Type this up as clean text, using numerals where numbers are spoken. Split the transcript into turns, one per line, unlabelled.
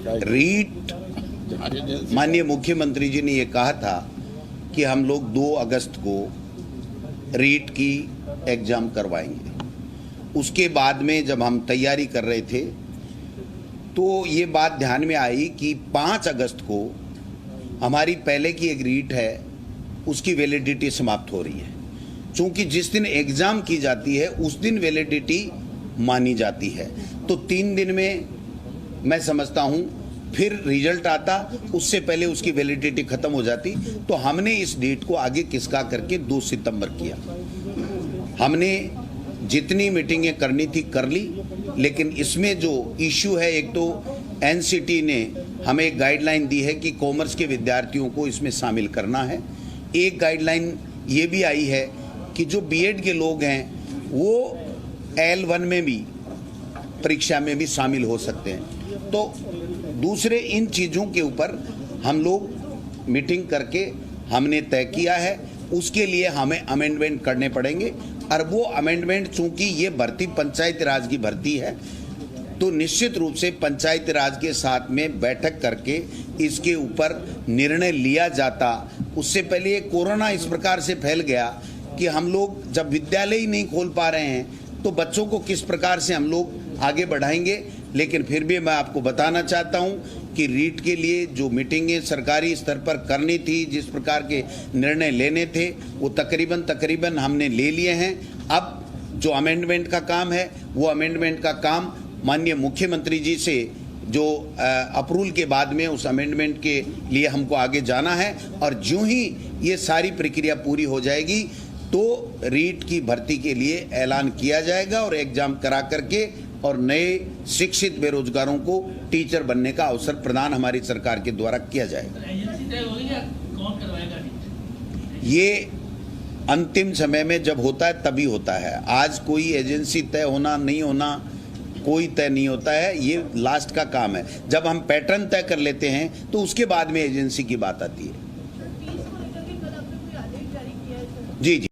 रीट, माननीय मुख्यमंत्री जी ने ये कहा था कि हम लोग 2 अगस्त को रीट की एग्जाम करवाएंगे। उसके बाद में जब हम तैयारी कर रहे थे तो ये बात ध्यान में आई कि 5 अगस्त को हमारी पहले की एक रीट है, उसकी वैलिडिटी समाप्त हो रही है। चूंकि जिस दिन एग्जाम की जाती है उस दिन वैलिडिटी मानी जाती है, तो 3 दिन में मैं समझता हूं फिर रिजल्ट आता, उससे पहले उसकी वैलिडिटी खत्म हो जाती। तो हमने इस डेट को आगे खिसका करके 2 सितंबर किया। हमने जितनी मीटिंगें करनी थी कर ली, लेकिन इसमें जो इश्यू है, एक तो एनसीटी ने हमें एक गाइडलाइन दी है कि कॉमर्स के विद्यार्थियों को इसमें शामिल करना है। एक गाइडलाइन ये भी आई है कि जो बीएड के लोग हैं वो L1 में भी परीक्षा में भी शामिल हो सकते हैं। तो दूसरे इन चीज़ों के ऊपर हम लोग मीटिंग करके हमने तय किया है, उसके लिए हमें अमेंडमेंट करने पड़ेंगे। और वो अमेंडमेंट, चूंकि ये भर्ती पंचायती राज की भर्ती है, तो निश्चित रूप से पंचायती राज के साथ में बैठक करके इसके ऊपर निर्णय लिया जाता। उससे पहले ये कोरोना इस प्रकार से फैल गया कि हम लोग जब विद्यालय ही नहीं खोल पा रहे हैं तो बच्चों को किस प्रकार से हम लोग आगे बढ़ाएंगे। लेकिन फिर भी मैं आपको बताना चाहता हूं कि रीट के लिए जो मीटिंगें सरकारी स्तर पर करनी थी, जिस प्रकार के निर्णय लेने थे, वो तकरीबन हमने ले लिए हैं। अब जो अमेंडमेंट का काम है, वो अमेंडमेंट का काम माननीय मुख्यमंत्री जी से जो अप्रूवल के बाद में उस अमेंडमेंट के लिए हमको आगे जाना है। और जो ही ये सारी प्रक्रिया पूरी हो जाएगी तो रीट की भर्ती के लिए ऐलान किया जाएगा और एग्जाम करा करके और नए शिक्षित बेरोजगारों को टीचर बनने का अवसर प्रदान हमारी सरकार के द्वारा किया जाएगा। ये अंतिम समय में जब होता है तभी होता है। आज कोई एजेंसी तय होना नहीं होना कोई तय नहीं होता है, ये लास्ट का काम है। जब हम पैटर्न तय कर लेते हैं तो उसके बाद में एजेंसी की बात आती है। जी जी।